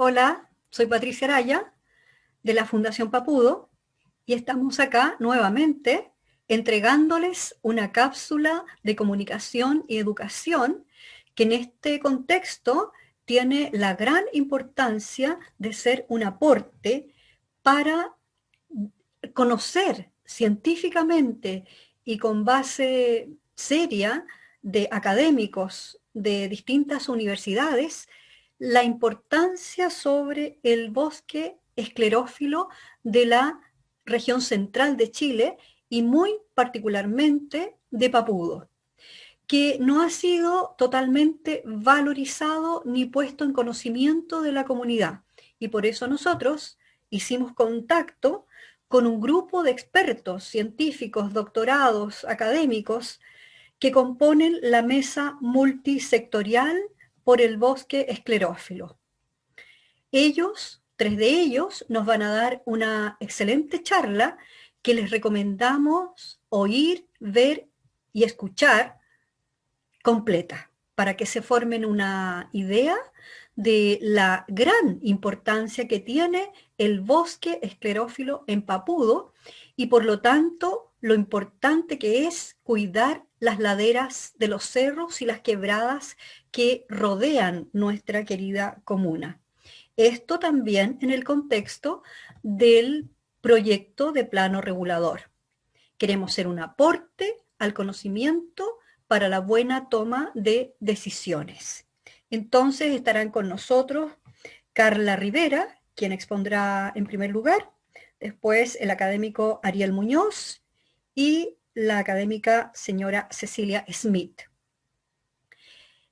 Hola, soy Patricia Araya de la Fundación Papudo y estamos acá nuevamente entregándoles una cápsula de comunicación y educación que en este contexto tiene la gran importancia de ser un aporte para conocer científicamente y con base seria de académicos de distintas universidades la importancia sobre el bosque esclerófilo de la región central de Chile y muy particularmente de Papudo, que no ha sido totalmente valorizado ni puesto en conocimiento de la comunidad. Y por eso nosotros hicimos contacto con un grupo de expertos, científicos, doctorados, académicos, que componen la mesa multisectorial por el bosque esclerófilo. Ellos, tres de ellos, nos van a dar una excelente charla que les recomendamos oír, ver y escuchar completa, para que se formen una idea de la gran importancia que tiene el bosque esclerófilo en Papudo y por lo tanto lo importante que es cuidar las laderas de los cerros y las quebradas que rodean nuestra querida comuna. Esto también en el contexto del proyecto de plano regulador. Queremos ser un aporte al conocimiento para la buena toma de decisiones. Entonces estarán con nosotros Carla Rivera, quien expondrá en primer lugar, después el académico Ariel Muñoz y la académica señora Cecilia Smith.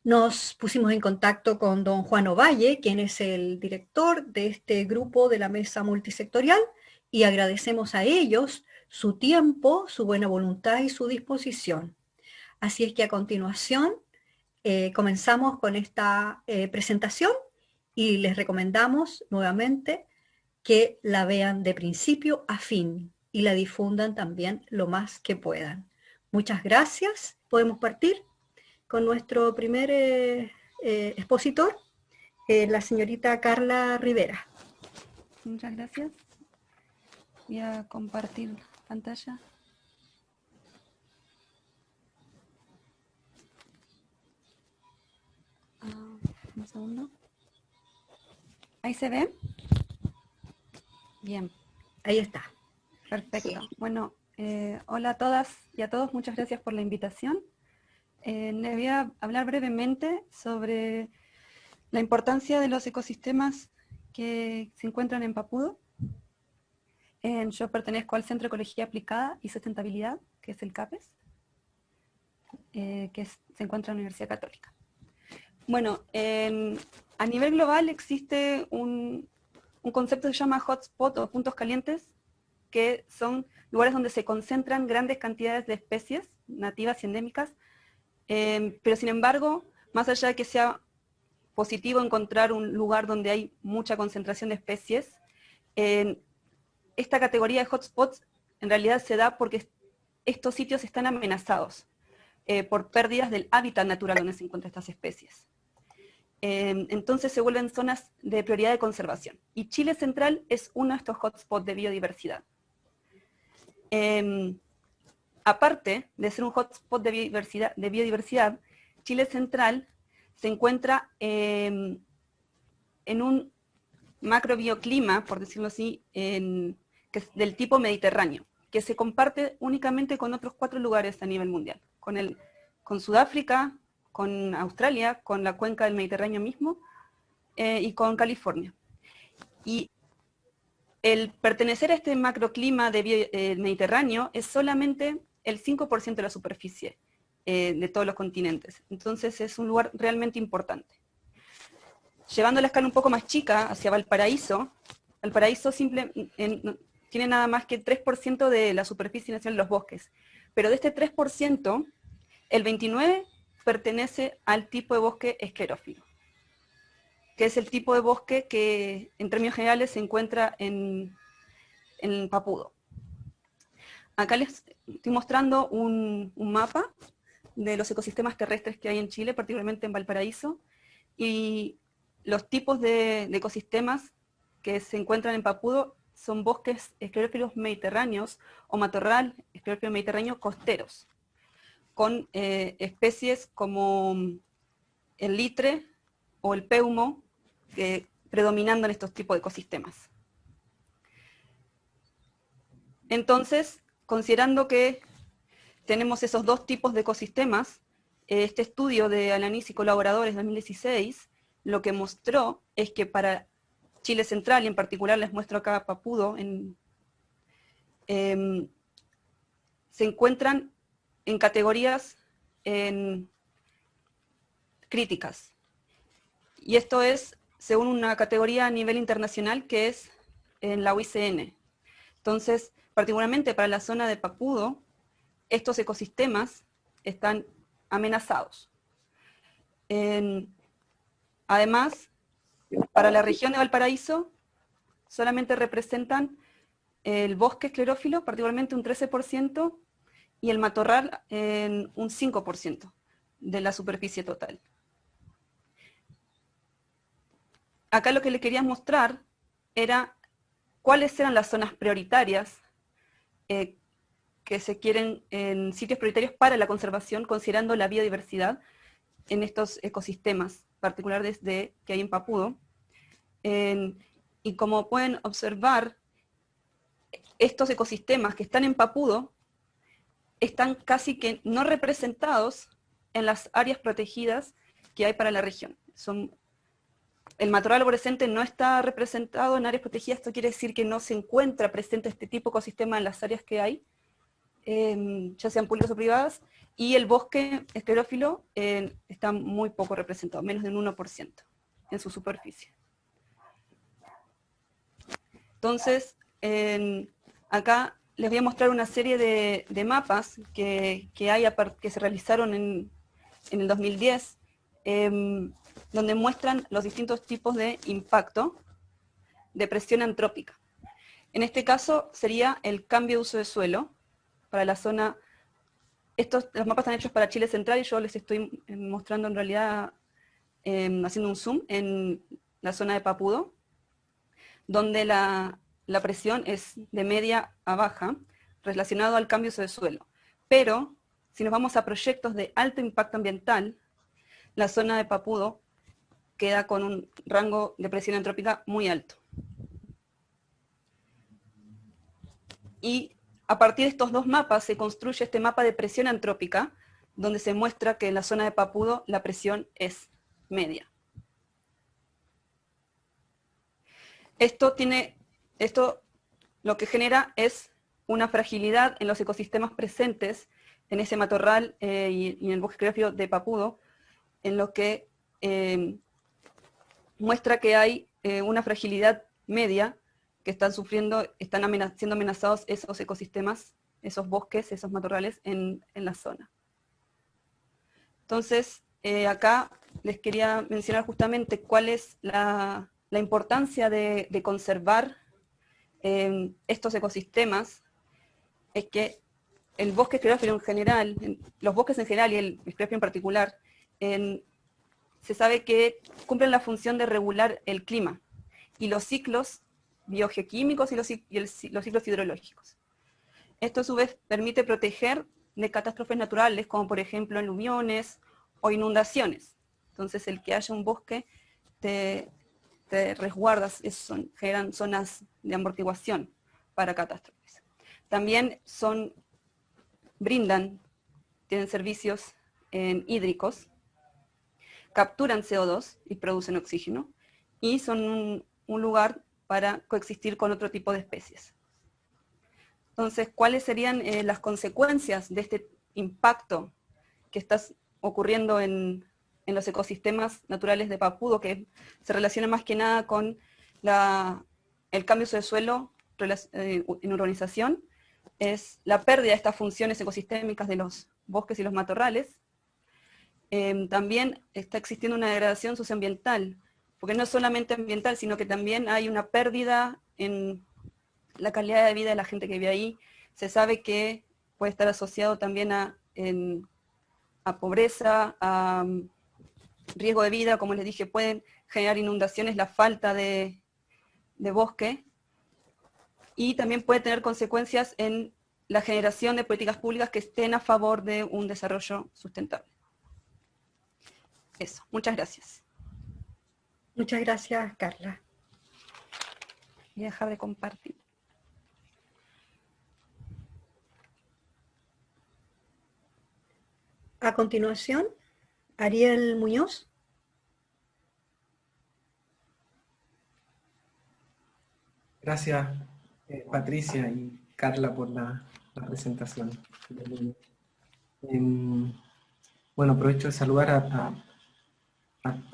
Nos pusimos en contacto con don Juan Ovalle, quien es el director de este grupo de la mesa multisectorial, y agradecemos a ellos su tiempo, su buena voluntad y su disposición. Así es que a continuación comenzamos con esta presentación y les recomendamos nuevamente que la vean de principio a fin y la difundan también lo más que puedan. Muchas gracias. ¿Podemos partir con nuestro primer expositor, la señorita Carla Rivera? Muchas gracias. Voy a compartir pantalla. Un segundo. ¿Ahí se ve? Bien. Ahí está. Perfecto. Sí. Bueno, hola a todas y a todos. Muchas gracias por la invitación. Les voy a hablar brevemente sobre la importancia de los ecosistemas que se encuentran en Papudo. Yo pertenezco al Centro de Ecología Aplicada y Sustentabilidad, que es el CAPES, se encuentra en la Universidad Católica. Bueno, a nivel global existe un concepto que se llama hotspot o puntos calientes, que son lugares donde se concentran grandes cantidades de especies nativas y endémicas, pero sin embargo, más allá de que sea positivo encontrar un lugar donde hay mucha concentración de especies, esta categoría de hotspots en realidad se da porque estos sitios están amenazados por pérdidas del hábitat natural donde se encuentran estas especies. Entonces se vuelven zonas de prioridad de conservación. Y Chile Central es uno de estos hotspots de biodiversidad. Aparte de ser un hotspot de biodiversidad, Chile Central se encuentra en un macrobioclima, por decirlo así, que es del tipo mediterráneo, que se comparte únicamente con otros 4 lugares a nivel mundial, con Sudáfrica, con Australia, con la cuenca del Mediterráneo mismo, y con California. Y el pertenecer a este macroclima del Mediterráneo es solamente el 5% de la superficie de todos los continentes. Entonces es un lugar realmente importante. Llevando la escala un poco más chica hacia Valparaíso, Valparaíso tiene nada más que 3% de la superficie nacional de los bosques, pero de este 3%, el 29% pertenece al tipo de bosque esclerófilo, que es el tipo de bosque que en términos generales se encuentra en Papudo. Acá les estoy mostrando un mapa de los ecosistemas terrestres que hay en Chile, particularmente en Valparaíso, y los tipos de ecosistemas que se encuentran en Papudo son bosques esclerófilos mediterráneos o matorral esclerófilo mediterráneo costeros, con especies como el litre o el peumo predominando en estos tipos de ecosistemas. Entonces, considerando que tenemos esos dos tipos de ecosistemas, este estudio de Alanís y colaboradores 2016 lo que mostró es que para Chile Central, y en particular les muestro acá Papudo, se encuentran en categorías críticas. Y esto es según una categoría a nivel internacional que es en la UICN. Entonces, particularmente para la zona de Papudo, estos ecosistemas están amenazados. Además, para la región de Valparaíso, solamente representan el bosque esclerófilo, particularmente un 13%, y el matorral en un 5% de la superficie total. Acá lo que le quería mostrar era cuáles eran las zonas prioritarias que se quieren en sitios prioritarios para la conservación, considerando la biodiversidad en estos ecosistemas, particularmente que hay en Papudo. Y como pueden observar, estos ecosistemas que están en Papudo están casi que no representados en las áreas protegidas que hay para la región. El matorral arborescente no está representado en áreas protegidas, esto quiere decir que no se encuentra presente este tipo de ecosistema en las áreas que hay, ya sean públicas o privadas, y el bosque esclerófilo está muy poco representado, menos de un 1% en su superficie. Entonces, acá les voy a mostrar una serie de mapas que se realizaron en el 2010, donde muestran los distintos tipos de impacto de presión antrópica. En este caso sería el cambio de uso de suelo para la zona. Los mapas están hechos para Chile Central y yo les estoy mostrando en realidad, haciendo un zoom en la zona de Papudo, donde la presión es de media a baja, relacionado al cambio de uso de suelo. Pero, si nos vamos a proyectos de alto impacto ambiental, la zona de Papudo queda con un rango de presión antrópica muy alto. Y a partir de estos dos mapas se construye este mapa de presión antrópica, donde se muestra que en la zona de Papudo la presión es media. Esto lo que genera es una fragilidad en los ecosistemas presentes en ese matorral y en el bosque esclerófilo de Papudo, en lo que muestra que hay una fragilidad media que están siendo amenazados esos ecosistemas, esos bosques, esos matorrales en la zona. Entonces, acá les quería mencionar justamente cuál es la importancia de conservar estos ecosistemas. Es que el bosque esclerófilo en general, los bosques en general y el esclerófilo en particular, se sabe que cumplen la función de regular el clima y los ciclos biogeoquímicos y los ciclos hidrológicos. Esto a su vez permite proteger de catástrofes naturales como por ejemplo aluviones o inundaciones. Entonces el que haya un bosque te resguarda, generan zonas de amortiguación para catástrofes. También tienen servicios hídricos, capturan CO2 y producen oxígeno, y son un lugar para coexistir con otro tipo de especies. Entonces, ¿cuáles serían las consecuencias de este impacto que está ocurriendo en los ecosistemas naturales de Papudo, que se relaciona más que nada con el cambio de uso de suelo en urbanización? Es la pérdida de estas funciones ecosistémicas de los bosques y los matorrales. También está existiendo una degradación socioambiental, porque no es solamente ambiental, sino que también hay una pérdida en la calidad de vida de la gente que vive ahí. Se sabe que puede estar asociado también a pobreza, a riesgo de vida, como les dije, pueden generar inundaciones la falta de bosque, y también puede tener consecuencias en la generación de políticas públicas que estén a favor de un desarrollo sustentable. Eso, muchas gracias. Muchas gracias, Carla. Voy a dejar de compartir. A continuación, Ariel Muñoz. Gracias, Patricia y Carla, por la presentación. Bueno, aprovecho de saludar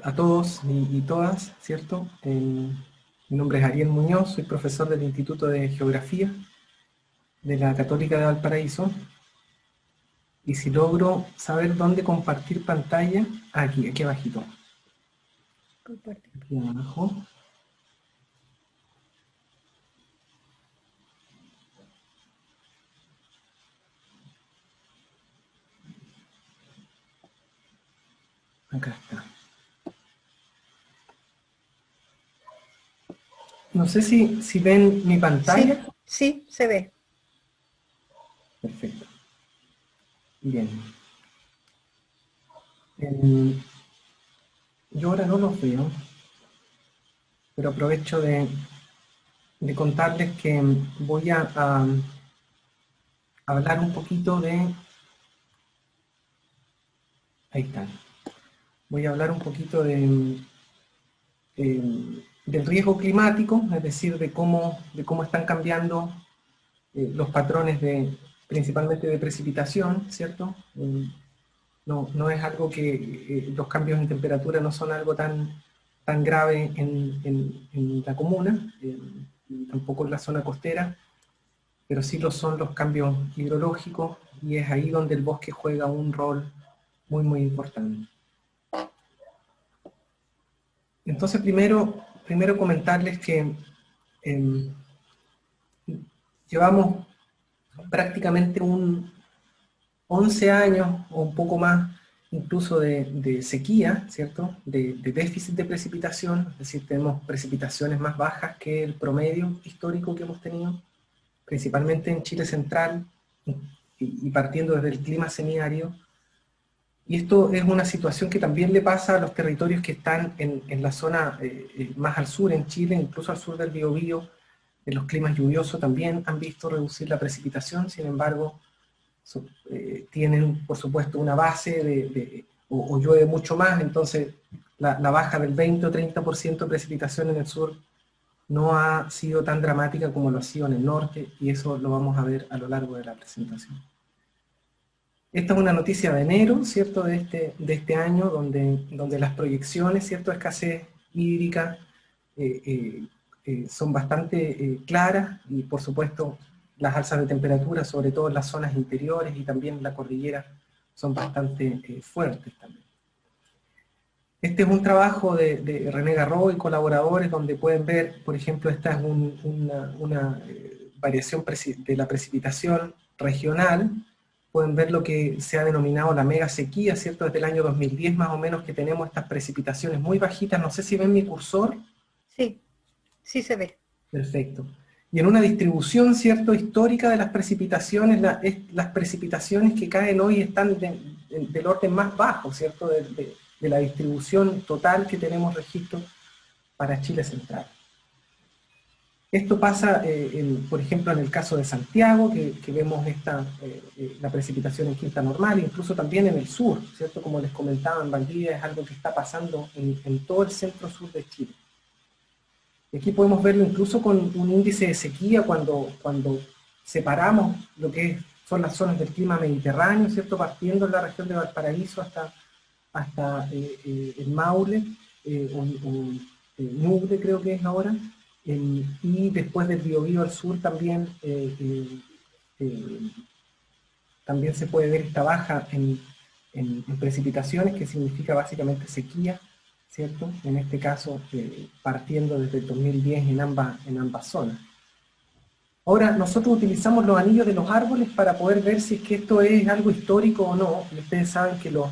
a todos y todas, ¿cierto? Mi nombre es Ariel Muñoz, soy profesor del Instituto de Geografía de la Católica de Valparaíso. Y si logro saber dónde compartir pantalla, aquí abajito. Compartir. Aquí abajo. Acá está. No sé si ven mi pantalla. Sí, se ve. Perfecto. Bien. Yo ahora no los veo, pero aprovecho de contarles que voy a hablar un poquito de... Ahí están. Voy a hablar un poquito del riesgo climático, es decir, de cómo están cambiando los patrones principalmente de precipitación, ¿cierto? No es algo que los cambios en temperatura no son algo tan grave en la comuna, y tampoco en la zona costera, pero sí lo son los cambios hidrológicos, y es ahí donde el bosque juega un rol muy importante. Entonces, primero comentarles que llevamos prácticamente 11 años o un poco más incluso de sequía, ¿cierto? De déficit de precipitación, es decir, tenemos precipitaciones más bajas que el promedio histórico que hemos tenido, principalmente en Chile central, y partiendo desde el clima semiárido. Y esto es una situación que también le pasa a los territorios que están en la zona más al sur en Chile, incluso al sur del Biobío. En los climas lluviosos también han visto reducir la precipitación, sin embargo, tienen por supuesto una base o llueve mucho más, entonces la baja del 20 o 30% de precipitación en el sur no ha sido tan dramática como lo ha sido en el norte, y eso lo vamos a ver a lo largo de la presentación. Esta es una noticia de enero, ¿cierto?, de este año, donde las proyecciones, ¿cierto?, de escasez hídrica son bastante claras, y por supuesto las alzas de temperatura, sobre todo en las zonas interiores y también en la cordillera, son bastante fuertes también. Este es un trabajo de René Garro y colaboradores, donde pueden ver, por ejemplo, esta es una variación de la precipitación regional. Pueden ver lo que se ha denominado la mega sequía, ¿cierto? Desde el año 2010 más o menos que tenemos estas precipitaciones muy bajitas. No sé si ven mi cursor. Sí, sí se ve. Perfecto. Y en una distribución, ¿cierto?, histórica de las precipitaciones, las precipitaciones que caen hoy están del orden más bajo, ¿cierto?, de la distribución total que tenemos registro para Chile central. Esto pasa, por ejemplo, en el caso de Santiago, que vemos la precipitación en Quinta Normal, incluso también en el sur, ¿cierto? Como les comentaba, en Valdivia es algo que está pasando en todo el centro-sur de Chile. Y aquí podemos verlo incluso con un índice de sequía cuando separamos lo que son las zonas del clima mediterráneo, ¿cierto? Partiendo en la región de Valparaíso hasta el Maule, o Ñuble creo que es ahora, y después del Biobío al sur también, también se puede ver esta baja en precipitaciones, que significa básicamente sequía, ¿cierto? En este caso, partiendo desde el 2010 en ambas zonas. Ahora, nosotros utilizamos los anillos de los árboles para poder ver si es que esto es algo histórico o no. Y ustedes saben que los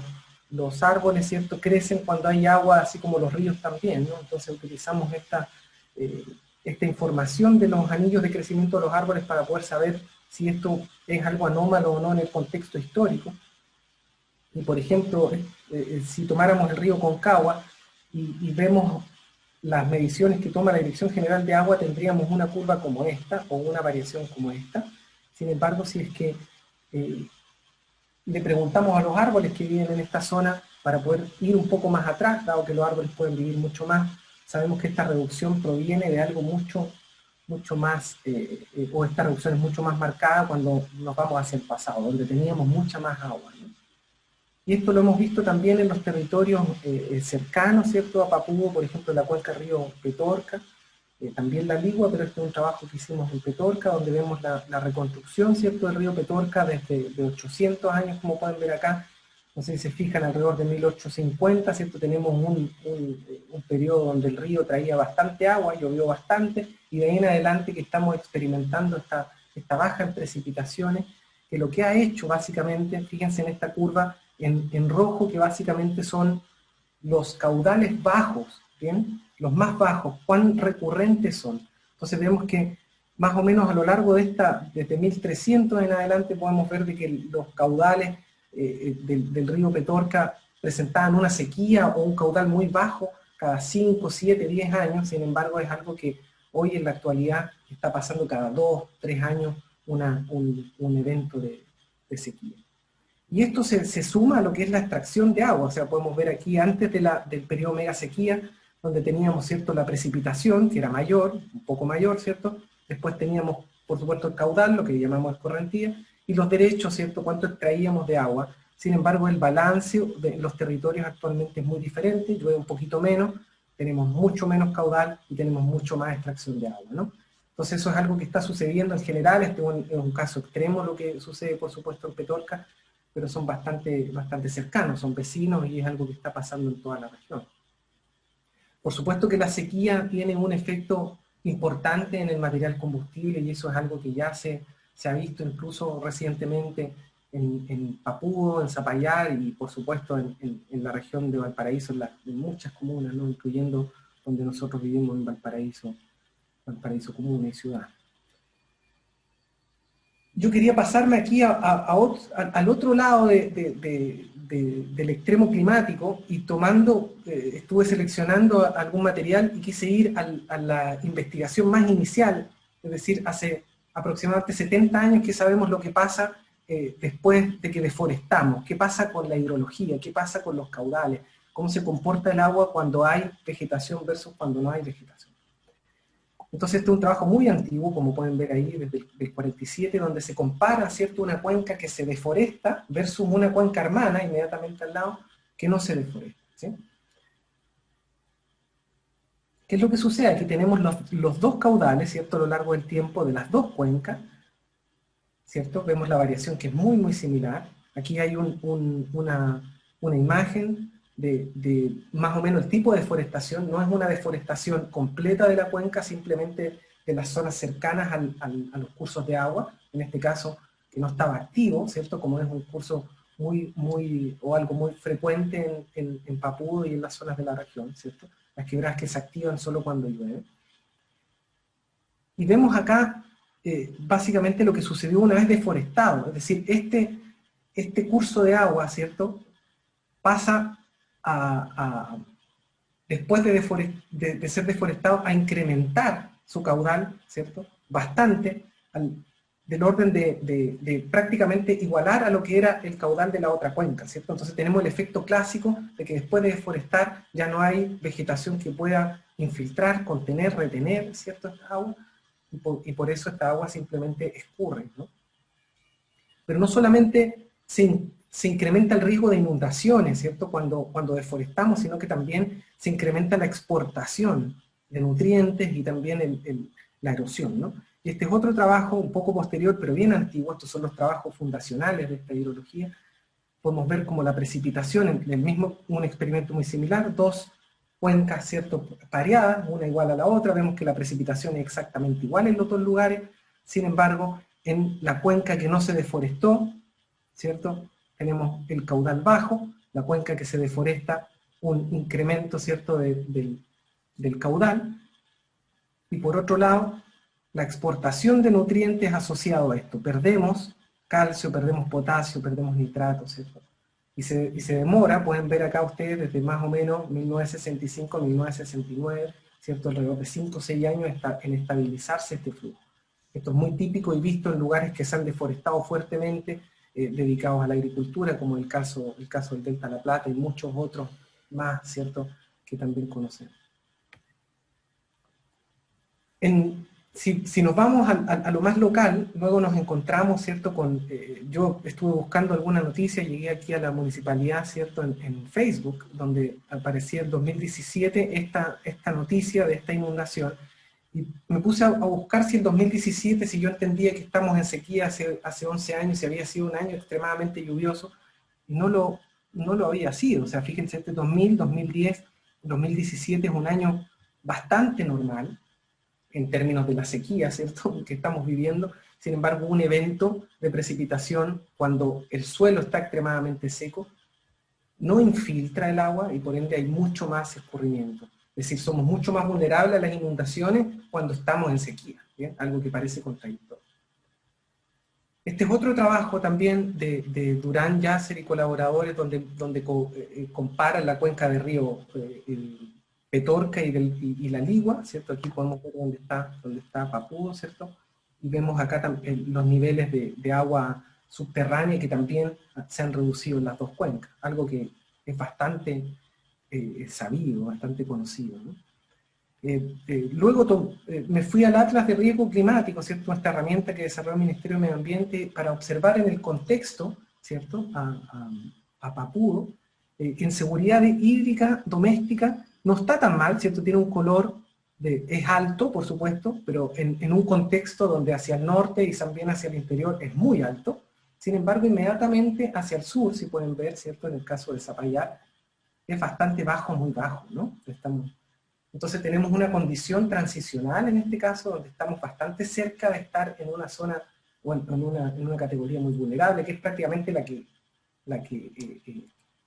los árboles, ¿cierto?, crecen cuando hay agua, así como los ríos también, ¿no? Entonces utilizamos esta información de los anillos de crecimiento de los árboles para poder saber si esto es algo anómalo o no en el contexto histórico. Y por ejemplo, si tomáramos el río Concagua y vemos las mediciones que toma la Dirección General de Agua, tendríamos una curva como esta, o una variación como esta. Sin embargo, si es que le preguntamos a los árboles que viven en esta zona, para poder ir un poco más atrás, dado que los árboles pueden vivir mucho más, sabemos que esta reducción proviene de algo mucho más, o esta reducción es mucho más marcada cuando nos vamos hacia el pasado, donde teníamos mucha más agua, ¿no? Y esto lo hemos visto también en los territorios cercanos, ¿cierto?, a Papúo, por ejemplo, en la cuenca río Petorca, también la Ligua, pero este es un trabajo que hicimos en Petorca, donde vemos la reconstrucción, ¿cierto?, del río Petorca desde de 800 años, como pueden ver acá. No sé si se fijan, alrededor de 1850, ¿cierto?, tenemos un periodo donde el río traía bastante agua, llovió bastante, y de ahí en adelante que estamos experimentando esta baja en precipitaciones, que lo que ha hecho básicamente, fíjense en esta curva en rojo, que básicamente son los caudales bajos, ¿bien?, los más bajos, cuán recurrentes son. Entonces vemos que más o menos a lo largo de desde 1300 en adelante podemos ver de que los caudales del río Petorca presentaban una sequía o un caudal muy bajo cada 5, 7, 10 años, sin embargo es algo que hoy en la actualidad está pasando cada 2, 3 años un evento de sequía. Y esto se suma a lo que es la extracción de agua, o sea, podemos ver aquí antes del periodo mega sequía, donde teníamos, ¿cierto?, la precipitación, que era mayor, un poco mayor, ¿cierto? Después teníamos, por supuesto, el caudal, lo que llamamos escorrentía, y los derechos, ¿cierto?, cuánto extraíamos de agua. Sin embargo, el balance de los territorios actualmente es muy diferente, llueve un poquito menos, tenemos mucho menos caudal y tenemos mucho más extracción de agua, ¿no? Entonces eso es algo que está sucediendo en general, este es un caso extremo lo que sucede, por supuesto, en Petorca, pero son bastante cercanos, son vecinos y es algo que está pasando en toda la región. Por supuesto que la sequía tiene un efecto importante en el material combustible y eso es algo que ya se ha visto incluso recientemente en Papúo, en Zapallar y por supuesto en la región de Valparaíso, en muchas comunas, ¿no?, incluyendo donde nosotros vivimos en Valparaíso Comuna y Ciudad. Yo quería pasarme aquí al otro lado del extremo climático y estuve seleccionando algún material y quise ir a la investigación más inicial, es decir, hace aproximadamente 70 años que sabemos lo que pasa después de que deforestamos, qué pasa con la hidrología, qué pasa con los caudales, cómo se comporta el agua cuando hay vegetación versus cuando no hay vegetación. Entonces este es un trabajo muy antiguo, como pueden ver ahí, desde el 47, donde se compara, ¿cierto?, una cuenca que se deforesta versus una cuenca hermana, inmediatamente al lado, que no se deforesta, ¿sí? ¿Qué es lo que sucede? Aquí tenemos los dos caudales, ¿cierto?, a lo largo del tiempo de las dos cuencas, ¿cierto? Vemos la variación que es muy, muy similar. Aquí hay una imagen de más o menos el tipo de deforestación. No es una deforestación completa de la cuenca, simplemente de las zonas cercanas a los cursos de agua, en este caso que no estaba activo, ¿cierto?, como es un curso o algo muy frecuente en Papúo y en las zonas de la región, ¿cierto? Las quebradas que se activan solo cuando llueve. Y vemos acá básicamente lo que sucedió una vez deforestado, es decir, este curso de agua, ¿cierto?, pasa después de ser deforestado a incrementar su caudal, ¿cierto?, bastante, del orden de prácticamente igualar a lo que era el caudal de la otra cuenca, ¿cierto? Entonces tenemos el efecto clásico de que después de deforestar ya no hay vegetación que pueda infiltrar, contener, retener, ¿cierto?, esta agua, y por eso esta agua simplemente escurre, ¿no? Pero no solamente se incrementa el riesgo de inundaciones, ¿cierto?, cuando deforestamos, sino que también se incrementa la exportación de nutrientes y también la erosión, ¿no? Y este es otro trabajo un poco posterior, pero bien antiguo. Estos son los trabajos fundacionales de esta hidrología. Podemos ver como la precipitación, un experimento muy similar, dos cuencas, ¿cierto?, pareadas, una igual a la otra. Vemos que la precipitación es exactamente igual en los dos lugares. Sin embargo, en la cuenca que no se deforestó, ¿cierto?, tenemos el caudal bajo, la cuenca que se deforesta, un incremento, ¿cierto?, del caudal, y por otro lado, la exportación de nutrientes asociado a esto. Perdemos calcio, perdemos potasio, perdemos nitrato, ¿cierto? Y se demora, pueden ver acá ustedes, desde más o menos 1965 a 1969, ¿cierto?, alrededor de 5 o 6 años en estabilizarse este flujo. Esto es muy típico y visto en lugares que se han deforestado fuertemente, dedicados a la agricultura, como el caso del Delta de la Plata y muchos otros más, ¿cierto?, que también conocemos. Si nos vamos a lo más local, luego nos encontramos, ¿cierto?, yo estuve buscando alguna noticia, llegué aquí a la municipalidad, ¿cierto?, en Facebook, donde aparecía el 2017 esta noticia de esta inundación, y me puse a buscar si el 2017, si yo entendía que estamos en sequía hace 11 años, si había sido un año extremadamente lluvioso, y no lo había sido. O sea, fíjense, este 2000, 2010, 2017 es un año bastante normal, en términos de la sequía, ¿cierto?, que estamos viviendo. Sin embargo, un evento de precipitación, cuando el suelo está extremadamente seco, no infiltra el agua y por ende hay mucho más escurrimiento. Es decir, somos mucho más vulnerables a las inundaciones cuando estamos en sequía, ¿bien? Algo que parece contradictorio. Este es otro trabajo también de Durán, Yasser y colaboradores, donde comparan la cuenca de río Petorca y la Ligua, ¿cierto? Aquí podemos ver dónde está Papudo, ¿cierto? Y vemos acá los niveles de agua subterránea que también se han reducido en las dos cuencas, algo que es bastante sabido, bastante conocido, ¿no? Luego me fui al Atlas de Riesgo Climático, ¿cierto?, esta herramienta que desarrolló el Ministerio de Medio Ambiente para observar en el contexto, ¿cierto?, a Papudo, en seguridad hídrica doméstica no está tan mal, ¿cierto?, tiene un color, es alto, por supuesto, pero en un contexto donde hacia el norte y también hacia el interior es muy alto. Sin embargo, inmediatamente hacia el sur, si pueden ver, ¿cierto?, en el caso de Zapallar, es bastante bajo, muy bajo, ¿no? Entonces tenemos una condición transicional en este caso, donde estamos bastante cerca de estar en una zona, o en una categoría muy vulnerable, que es prácticamente la que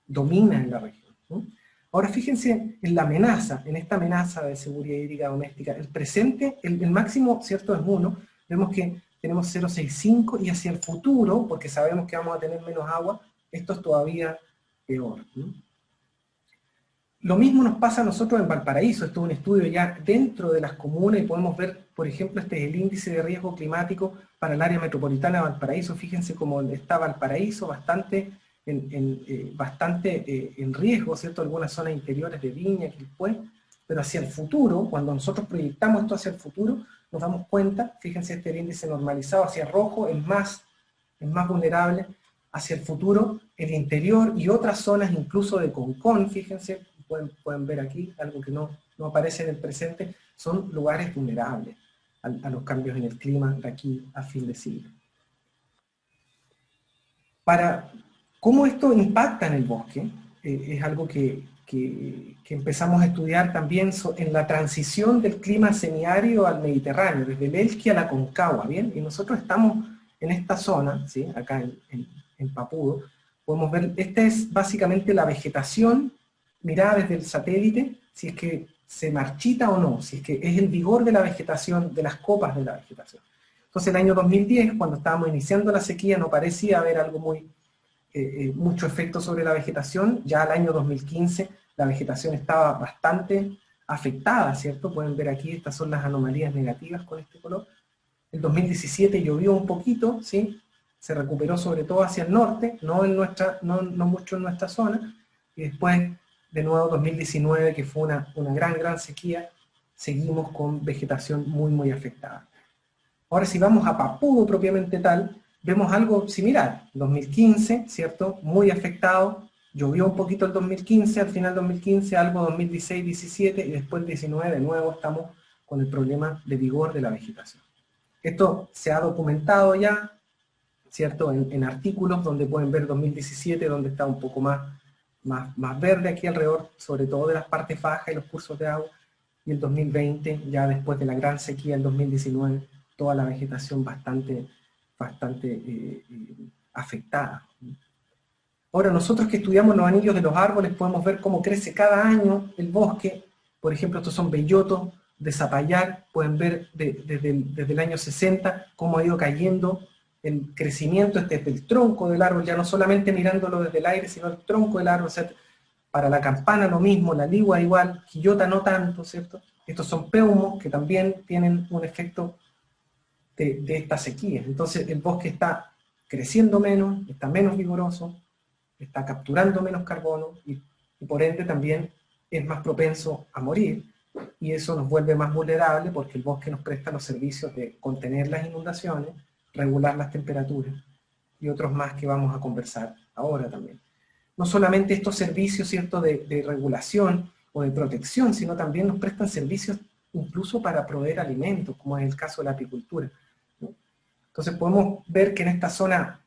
domina en la región, ¿no? Ahora fíjense en la amenaza, en esta amenaza de seguridad hídrica doméstica. El presente, el máximo, ¿cierto?, es 1, vemos que tenemos 0,65 y hacia el futuro, porque sabemos que vamos a tener menos agua, esto es todavía peor, ¿no? Lo mismo nos pasa a nosotros en Valparaíso. Esto es un estudio ya dentro de las comunas y podemos ver, por ejemplo, este es el índice de riesgo climático para el área metropolitana de Valparaíso. Fíjense cómo está Valparaíso bastante en riesgo, ¿cierto? Algunas zonas interiores de Viña, Quilpué, pero hacia el futuro, cuando nosotros proyectamos esto hacia el futuro, nos damos cuenta, fíjense este el índice normalizado hacia rojo, es más vulnerable. Hacia el futuro, el interior y otras zonas incluso de Concón, fíjense, pueden ver aquí, algo que no aparece en el presente, son lugares vulnerables a los cambios en el clima de aquí a fin de siglo. ¿Cómo esto impacta en el bosque? Es algo que empezamos a estudiar también en la transición del clima semiárido al Mediterráneo, desde el Elqui a la Concagua, ¿bien? Y nosotros estamos en esta zona, ¿sí?, acá en Papudo, podemos ver, esta es básicamente la vegetación mirada desde el satélite, si es que se marchita o no, si es que es el vigor de la vegetación, de las copas de la vegetación. Entonces el año 2010, cuando estábamos iniciando la sequía, no parecía haber algo mucho efecto sobre la vegetación. Ya al año 2015 la vegetación estaba bastante afectada, ¿cierto? Pueden ver aquí, estas son las anomalías negativas con este color. El 2017 llovió un poquito, ¿sí? Se recuperó sobre todo hacia el norte, no mucho en nuestra zona, y después, de nuevo, 2019, que fue una gran sequía, seguimos con vegetación muy afectada. Ahora, si vamos a Papudo propiamente tal, vemos algo similar. 2015, ¿cierto? Muy afectado, llovió un poquito el 2015, al final 2015, algo 2016, 17, y después 19, de nuevo estamos con el problema de vigor de la vegetación. Esto se ha documentado ya, ¿cierto?, en artículos donde pueden ver 2017, donde está un poco más verde aquí alrededor, sobre todo de las partes bajas y los cursos de agua, y el 2020, ya después de la gran sequía del 2019, toda la vegetación bastante afectada. Ahora, nosotros que estudiamos los anillos de los árboles podemos ver cómo crece cada año el bosque. Por ejemplo, estos son bellotos de Zapallar, pueden ver desde el año 60 cómo ha ido cayendo el crecimiento del tronco del árbol, ya no solamente mirándolo desde el aire, sino el tronco del árbol. O sea, para la campana lo mismo, la ligua igual, quillota no tanto, ¿cierto? Estos son peumos que también tienen un efecto de esta sequía. Entonces el bosque está creciendo menos, está menos vigoroso, está capturando menos carbono y por ende también es más propenso a morir, y eso nos vuelve más vulnerables porque el bosque nos presta los servicios de contener las inundaciones, regular las temperaturas y otros más que vamos a conversar ahora también. No solamente estos servicios, ¿cierto?, de regulación o de protección, sino también nos prestan servicios incluso para proveer alimentos, como es el caso de la apicultura, ¿no? Entonces podemos ver que en esta zona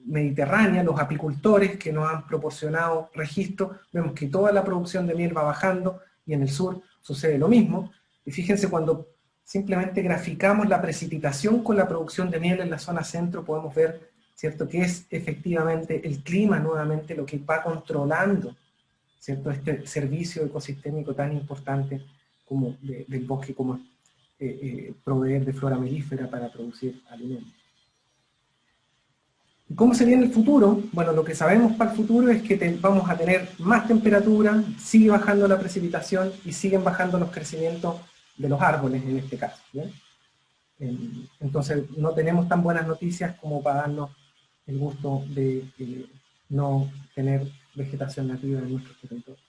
mediterránea, los apicultores que nos han proporcionado registro, vemos que toda la producción de miel va bajando, y en el sur sucede lo mismo. Y fíjense, cuando simplemente graficamos la precipitación con la producción de miel en la zona centro, podemos ver, ¿cierto?, que es efectivamente el clima nuevamente lo que va controlando, ¿cierto?, este servicio ecosistémico tan importante como del bosque, como proveer de flora melífera para producir alimentos. ¿Y cómo se viene el futuro? Bueno, lo que sabemos para el futuro es que vamos a tener más temperatura, sigue bajando la precipitación y siguen bajando los crecimientos de los árboles en este caso, ¿bien? Entonces no tenemos tan buenas noticias como para darnos el gusto de no tener vegetación nativa en nuestros territorios.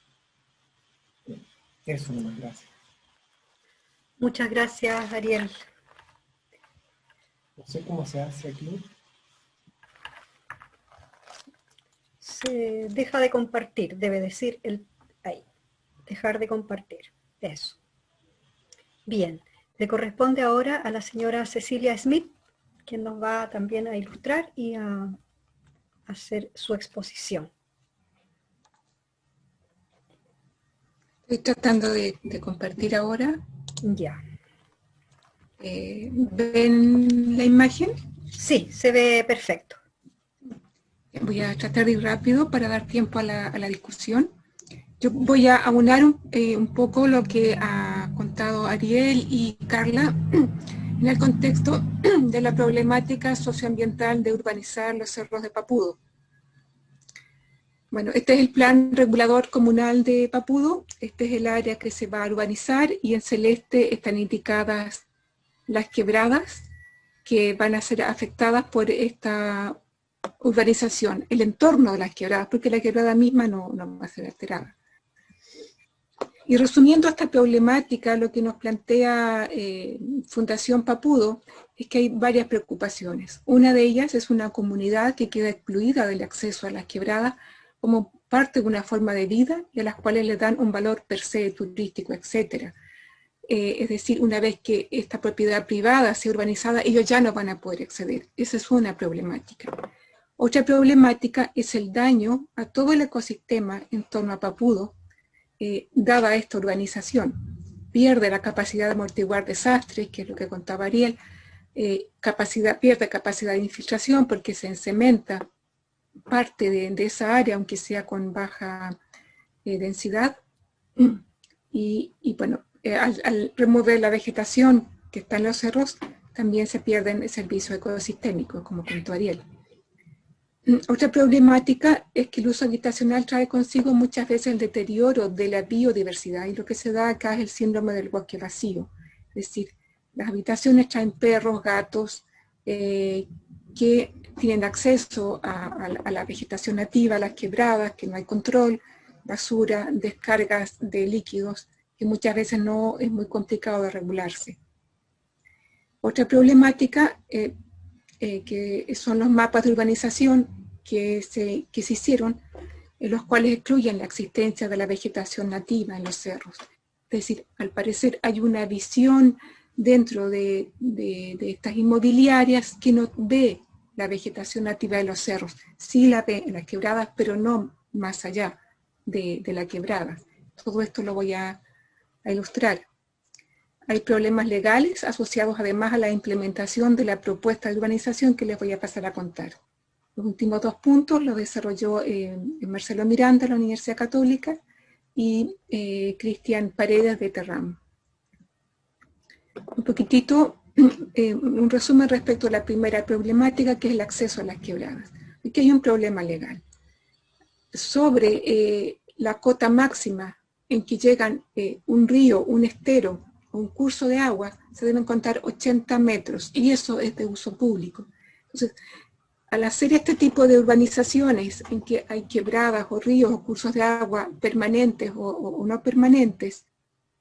Eso nomás, gracias. Muchas gracias, Ariel. No sé cómo se hace aquí. Se deja de compartir, debe decir ahí, dejar de compartir, eso. Bien, le corresponde ahora a la señora Cecilia Smith, quien nos va también a ilustrar y a hacer su exposición. Estoy tratando de compartir ahora. Ya. ¿Ven la imagen? Sí, se ve perfecto. Voy a tratar de ir rápido para dar tiempo a la discusión. Yo voy a aunar un poco lo que ha contado Ariel y Carla en el contexto de la problemática socioambiental de urbanizar los cerros de Papudo. Bueno, este es el plan regulador comunal de Papudo. Este es el área que se va a urbanizar, y en celeste están indicadas las quebradas que van a ser afectadas por esta urbanización, el entorno de las quebradas, porque la quebrada misma no va a ser alterada. Y resumiendo esta problemática, lo que nos plantea Fundación Papudo es que hay varias preocupaciones. Una de ellas es una comunidad que queda excluida del acceso a las quebradas como parte de una forma de vida, y a las cuales le dan un valor per se turístico, etc. Es decir, una vez que esta propiedad privada sea urbanizada, ellos ya no van a poder acceder. Esa es una problemática. Otra problemática es el daño a todo el ecosistema en torno a Papudo, dada esta urbanización. Pierde la capacidad de amortiguar desastres, que es lo que contaba Ariel, pierde capacidad de infiltración porque se encementa parte de esa área, aunque sea con baja densidad. Y bueno, al remover la vegetación que está en los cerros, también se pierden servicios ecosistémicos, como contó Ariel. Otra problemática es que el uso habitacional trae consigo muchas veces el deterioro de la biodiversidad, y lo que se da acá es el síndrome del bosque vacío. Es decir, las habitaciones traen perros, gatos, que tienen acceso a la vegetación nativa, a las quebradas, que no hay control, basura, descargas de líquidos, que muchas veces no es muy complicado de regularse. Otra problemática que son los mapas de urbanización que se hicieron, en los cuales excluyen la existencia de la vegetación nativa en los cerros. Es decir, al parecer hay una visión dentro de estas inmobiliarias que no ve la vegetación nativa de los cerros. Sí la ve en las quebradas, pero no más allá de la quebrada. Todo esto lo voy a ilustrar. Hay problemas legales asociados además a la implementación de la propuesta de urbanización que les voy a pasar a contar. Los últimos 2 puntos los desarrolló Marcelo Miranda de la Universidad Católica y Cristian Paredes de Terram. Un poquitito, un resumen respecto a la primera problemática, que es el acceso a las quebradas. Aquí hay un problema legal. Sobre la cota máxima en que llegan un río, un estero o un curso de agua, se deben contar 80 metros, y eso es de uso público. Entonces, al hacer este tipo de urbanizaciones en que hay quebradas o ríos o cursos de agua permanentes o no permanentes,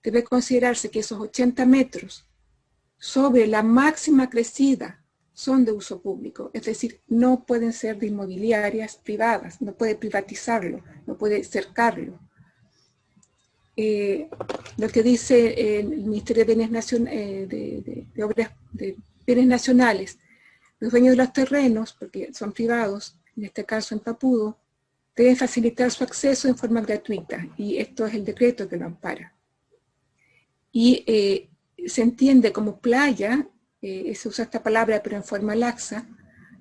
debe considerarse que esos 80 metros sobre la máxima crecida son de uso público, es decir, no pueden ser de inmobiliarias privadas, no puede privatizarlo, no puede cercarlo. Lo que dice el Ministerio de Bienes, de Bienes Nacionales, los dueños de los terrenos, porque son privados, en este caso en Papudo, deben facilitar su acceso en forma gratuita, y esto es el decreto que lo ampara. Y se entiende como playa, se usa esta palabra pero en forma laxa,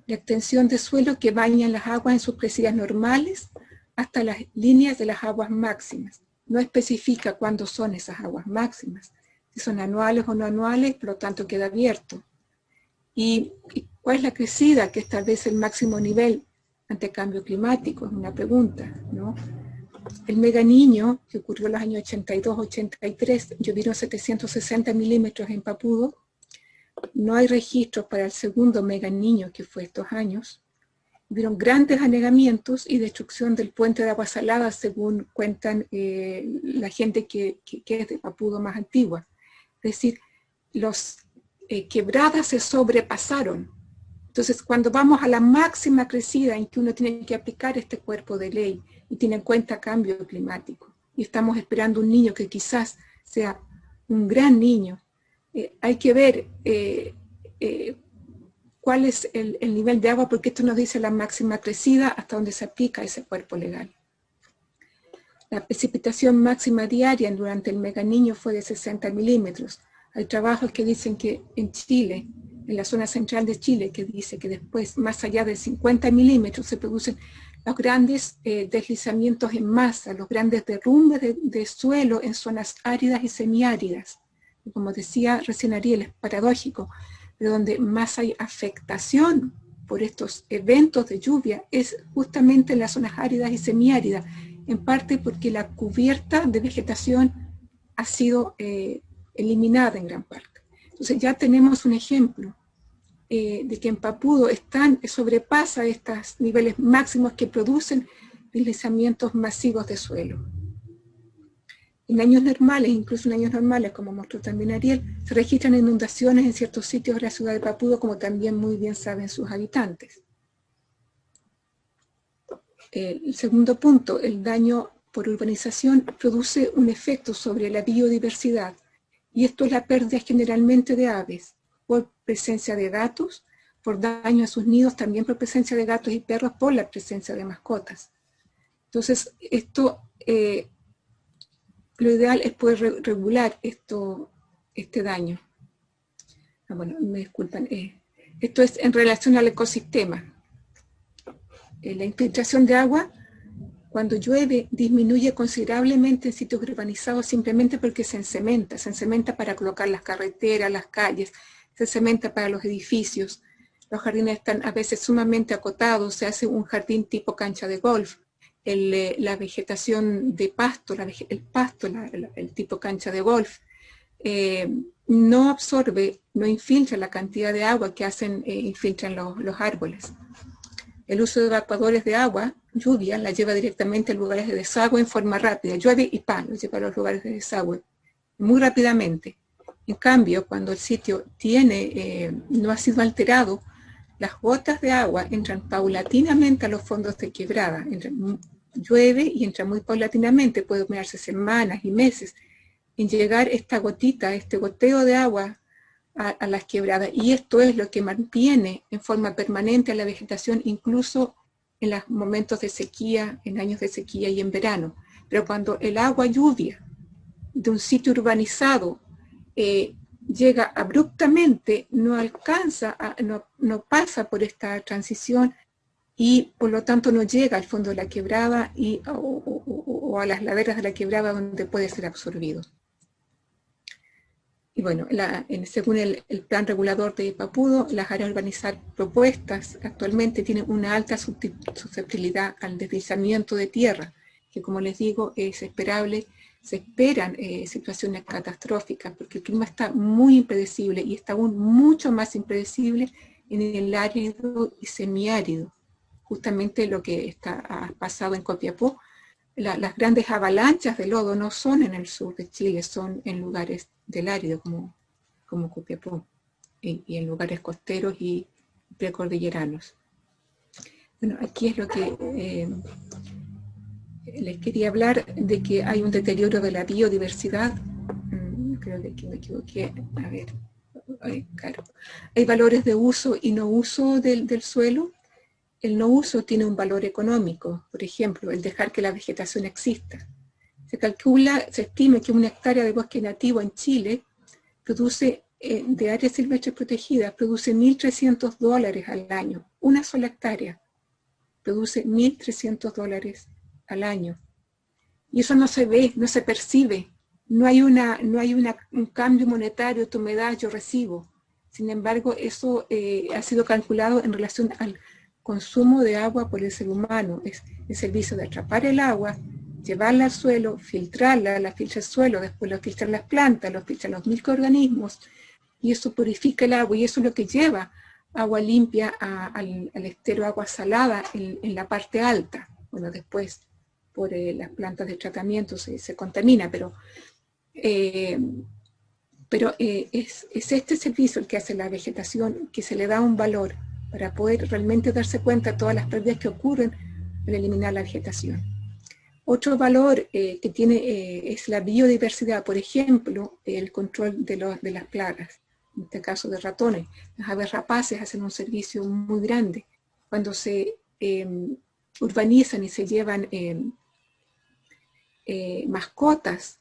la extensión de suelo que bañan las aguas en sus crecidas normales hasta las líneas de las aguas máximas. No especifica cuándo son esas aguas máximas, si son anuales o no anuales, por lo tanto queda abierto. ¿Y cuál es la crecida que establece el máximo nivel ante cambio climático? Es una pregunta, ¿no? El Mega Niño, que ocurrió en los años 82-83, llovieron 760 milímetros en Papudo. No hay registros para el segundo Mega Niño, que fue estos años. Hubieron grandes anegamientos y destrucción del puente de agua salada, según cuentan la gente que es de Papudo más antigua. Es decir, los quebradas se sobrepasaron. Entonces, cuando vamos a la máxima crecida en que uno tiene que aplicar este cuerpo de ley y tiene en cuenta cambio climático, y estamos esperando un niño que quizás sea un gran niño, hay que ver cuál es el nivel de agua, porque esto nos dice la máxima crecida hasta donde se aplica ese cuerpo legal. La precipitación máxima diaria durante el Mega Niño fue de 60 milímetros. Hay trabajos que dicen que en Chile, en la zona central de Chile, que dice que después, más allá de 50 milímetros, se producen los grandes deslizamientos en masa, los grandes derrumbes de suelo en zonas áridas y semiáridas. Y como decía recién Ariel, es paradójico, pero donde más hay afectación por estos eventos de lluvia es justamente en las zonas áridas y semiáridas, en parte porque la cubierta de vegetación ha sido eliminada en gran parte. Entonces ya tenemos un ejemplo de que en Papudo sobrepasa estos niveles máximos que producen deslizamientos masivos de suelo. En años normales, incluso en años normales, como mostró también Ariel, se registran inundaciones en ciertos sitios de la ciudad de Papudo, como también muy bien saben sus habitantes. El segundo punto, el daño por urbanización produce un efecto sobre la biodiversidad, y esto es la pérdida generalmente de aves, por presencia de gatos, por daño a sus nidos, también por presencia de gatos y perros, por la presencia de mascotas. Entonces, esto, lo ideal es poder regular este daño. Bueno, me disculpan. Esto es en relación al ecosistema. La infiltración de agua, cuando llueve, disminuye considerablemente en sitios urbanizados simplemente porque se encementa para colocar las carreteras, las calles, se cementa para los edificios. Los jardines están a veces sumamente acotados, se hace un jardín tipo cancha de golf. La vegetación de pasto, el tipo cancha de golf, no absorbe, no infiltra la cantidad de agua que infiltran los árboles. El uso de evacuadores de agua, lluvia, la lleva directamente a lugares de desagüe en forma rápida. Llueve y lo lleva a los lugares de desagüe muy rápidamente. En cambio, cuando el sitio no ha sido alterado, las gotas de agua entran paulatinamente a los fondos de quebrada. Llueve y entra muy paulatinamente, puede demorarse semanas y meses en llegar esta gotita, este goteo de agua a las quebradas. Y esto es lo que mantiene en forma permanente a la vegetación, incluso en los momentos de sequía, en años de sequía y en verano. Pero cuando el agua lluvia de un sitio urbanizado llega abruptamente, no pasa por esta transición, y por lo tanto no llega al fondo de la quebrada o a las laderas de la quebrada donde puede ser absorbido. Y bueno, según el plan regulador de Papudo, las áreas urbanizadas propuestas actualmente tienen una alta susceptibilidad al deslizamiento de tierra, que como les digo es esperable. Se esperan situaciones catastróficas porque el clima está muy impredecible y está aún mucho más impredecible en el árido y semiárido. Justamente lo que ha pasado en Copiapó, las grandes avalanchas de lodo no son en el sur de Chile, son en lugares del árido como Copiapó y en lugares costeros y precordilleranos. Bueno, aquí es lo que les quería hablar de que hay un deterioro de la biodiversidad. Creo que aquí me equivoqué. A ver, claro. Hay valores de uso y no uso del suelo. El no uso tiene un valor económico. Por ejemplo, el dejar que la vegetación exista. Se estima que una hectárea de bosque nativo en Chile produce, de áreas silvestres protegidas, produce $1.300 al año. Una sola hectárea produce $1.300 al año. Y eso no se ve, no se percibe. No hay un cambio monetario, tú me das, yo recibo. Sin embargo, eso ha sido calculado en relación al consumo de agua por el ser humano. Es el servicio de atrapar el agua, llevarla al suelo, filtrarla, la filtra el suelo, después lo filtran las plantas, lo filtran los microorganismos, y eso purifica el agua, y eso es lo que lleva agua limpia al estero, agua salada en la parte alta. Bueno, después por las plantas de tratamiento se contamina, pero es este servicio el que hace la vegetación, que se le da un valor para poder realmente darse cuenta de todas las pérdidas que ocurren al eliminar la vegetación. Otro valor que tiene es la biodiversidad, por ejemplo, el control de las plagas, en este caso de ratones. Las aves rapaces hacen un servicio muy grande. Cuando se urbanizan y se llevan mascotas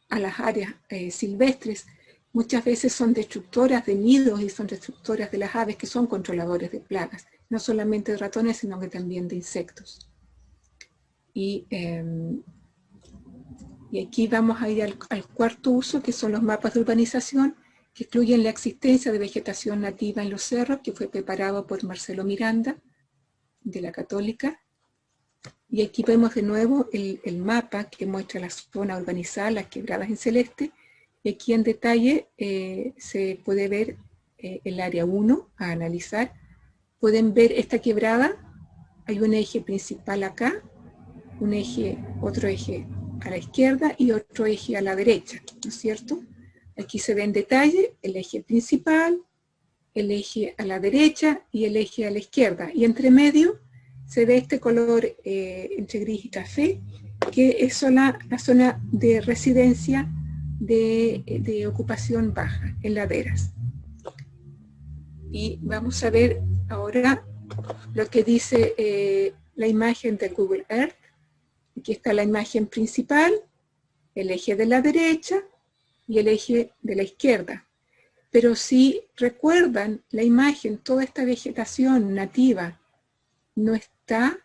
a las áreas silvestres, muchas veces son destructoras de nidos y son destructoras de las aves que son controladores de plagas, no solamente de ratones, sino que también de insectos. Y aquí vamos a ir al cuarto uso, que son los mapas de urbanización, que incluyen la existencia de vegetación nativa en los cerros, que fue preparado por Marcelo Miranda, de la Católica. Y aquí vemos de nuevo el mapa que muestra la zona urbanizada, las quebradas en celeste, y aquí en detalle se puede ver el área 1 a analizar. Pueden ver esta quebrada, hay un eje principal acá, otro eje a la izquierda y otro eje a la derecha, ¿no es cierto? Aquí se ve en detalle el eje principal, el eje a la derecha y el eje a la izquierda, y entre medio se ve este color entre gris y café, que es la zona de residencia de ocupación baja, en laderas. Y vamos a ver ahora lo que dice la imagen de Google Earth. Aquí está la imagen principal, el eje de la derecha y el eje de la izquierda. Pero si recuerdan la imagen, toda esta vegetación nativa no está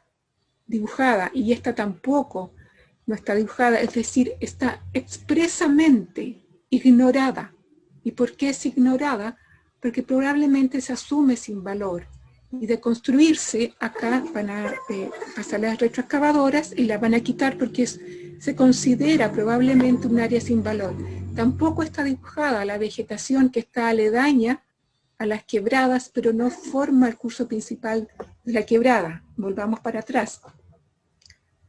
dibujada, y esta tampoco no está dibujada, es decir, está expresamente ignorada. ¿Y por qué es ignorada? Porque probablemente se asume sin valor. Y de construirse, acá van a pasar las retroexcavadoras y la van a quitar porque se considera probablemente un área sin valor. Tampoco está dibujada la vegetación que está aledaña a las quebradas, pero no forma el curso principal de la quebrada. Volvamos para atrás.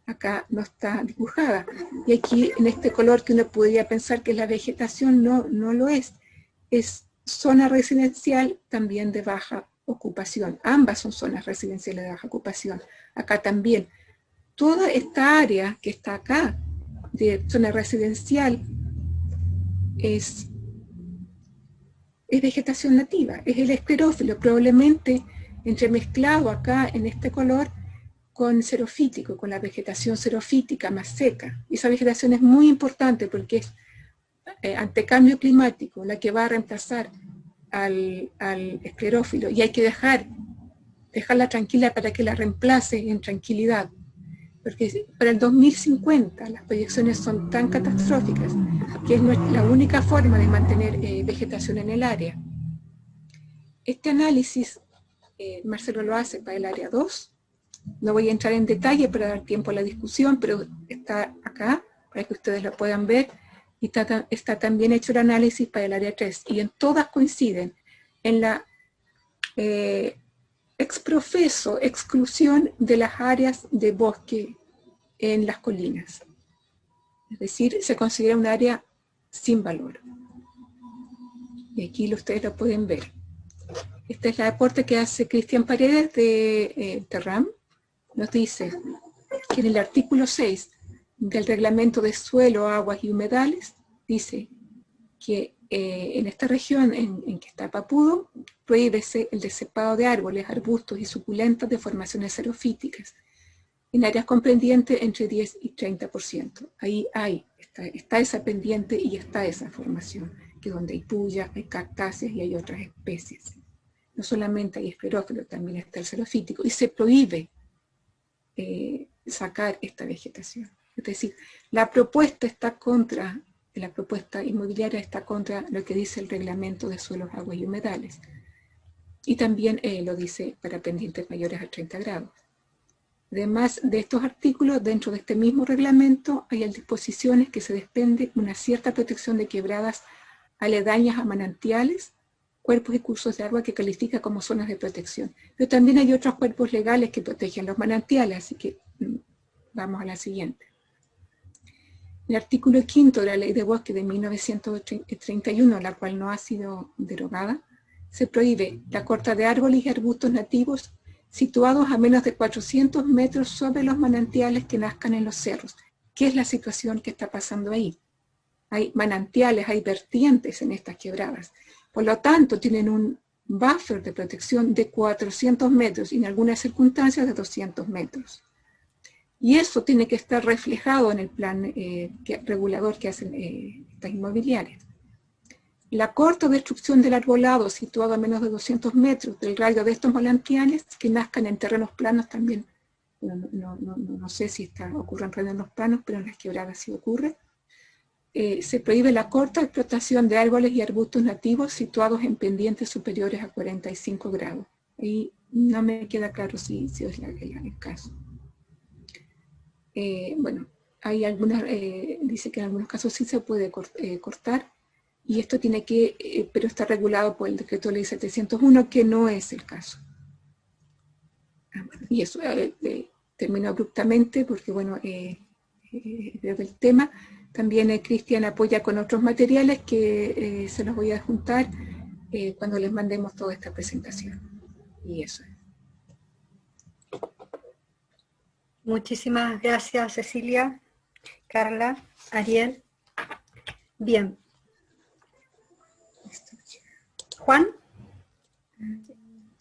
Acá no está dibujada. Y aquí, en este color que uno podría pensar que es la vegetación, no lo es. Es zona residencial también de baja ocupación. Ambas son zonas residenciales de baja ocupación. Acá también. Toda esta área que está acá, de zona residencial, es vegetación nativa, es el esclerófilo, probablemente entremezclado acá en este color con xerofítico, con la vegetación xerofítica más seca. Y esa vegetación es muy importante porque es ante cambio climático la que va a reemplazar al esclerófilo, y hay que dejar dejarla tranquila para que la reemplace en tranquilidad. Porque para el 2050 las proyecciones son tan catastróficas que es la única forma de mantener vegetación en el área. Este análisis Marcelo lo hace para el área 2. No voy a entrar en detalle para dar tiempo a la discusión, pero está acá para que ustedes lo puedan ver. Y está también hecho el análisis para el área 3. Y en todas coinciden en la exprofeso exclusión de las áreas de bosque en las colinas. Es decir, se considera un área sin valor. Y aquí ustedes lo pueden ver. Este es el aporte que hace Cristian Paredes de Terram. Nos dice que en el artículo 6 del Reglamento de Suelo, Aguas y Humedales, dice que en esta región en que está Papudo, prohíbese el descepado de árboles, arbustos y suculentas de formaciones xerofíticas en áreas con pendiente entre 10 y 30%. Ahí está esa pendiente y está esa formación, que donde hay puya, hay cactáceas y hay otras especies. No solamente hay esclerófilo, también está el xerofítico, y se prohíbe sacar esta vegetación. Es decir, la propuesta inmobiliaria está contra lo que dice el Reglamento de Suelos, Aguas y Humedales. Y también lo dice para pendientes mayores a 30 grados. Además de estos artículos, dentro de este mismo reglamento hay disposiciones que se desprende una cierta protección de quebradas aledañas a manantiales, cuerpos y cursos de agua que califica como zonas de protección. Pero también hay otros cuerpos legales que protegen los manantiales, así que vamos a la siguiente. El artículo 5 de la Ley de Bosque de 1931, la cual no ha sido derogada, se prohíbe la corta de árboles y arbustos nativos situados a menos de 400 metros sobre los manantiales que nazcan en los cerros. ¿Qué es la situación que está pasando ahí? Hay manantiales, hay vertientes en estas quebradas. Por lo tanto, tienen un buffer de protección de 400 metros y en algunas circunstancias de 200 metros. Y eso tiene que estar reflejado en el plan regulador que hacen estas inmobiliarias. La corta destrucción del arbolado situado a menos de 200 metros del radio de estos manantiales que nazcan en terrenos planos también, no sé si ocurre en terrenos planos, pero en las quebradas sí ocurre. Se prohíbe la corta explotación de árboles y arbustos nativos situados en pendientes superiores a 45 grados. Ahí no me queda claro si es el caso. Bueno, hay algunas, dice que en algunos casos sí se puede cortar, y esto tiene que, pero está regulado por el decreto ley 701, que no es el caso. Y eso termino abruptamente porque, bueno, veo el tema. También Cristian apoya con otros materiales que se los voy a adjuntar cuando les mandemos toda esta presentación. Y eso es. Muchísimas gracias, Cecilia, Carla, Ariel. Bien. Juan.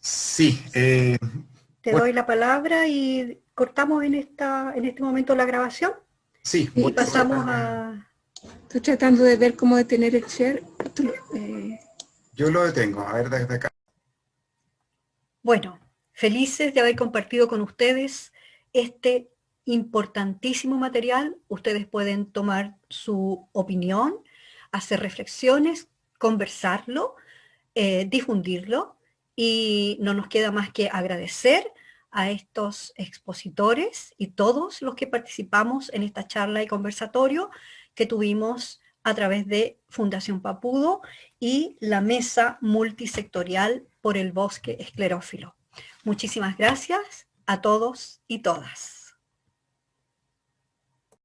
Sí. Te doy la palabra y cortamos en este momento la grabación. Sí. Y pasamos a... Estoy tratando de ver cómo detener el share. Yo lo detengo, a ver desde acá. Bueno, felices de haber compartido con ustedes este importantísimo material. Ustedes pueden tomar su opinión, hacer reflexiones, conversarlo, difundirlo, y no nos queda más que agradecer a estos expositores y todos los que participamos en esta charla y conversatorio que tuvimos a través de Fundación Papudo y la Mesa Multisectorial por el Bosque Esclerófilo. Muchísimas gracias a todos y todas.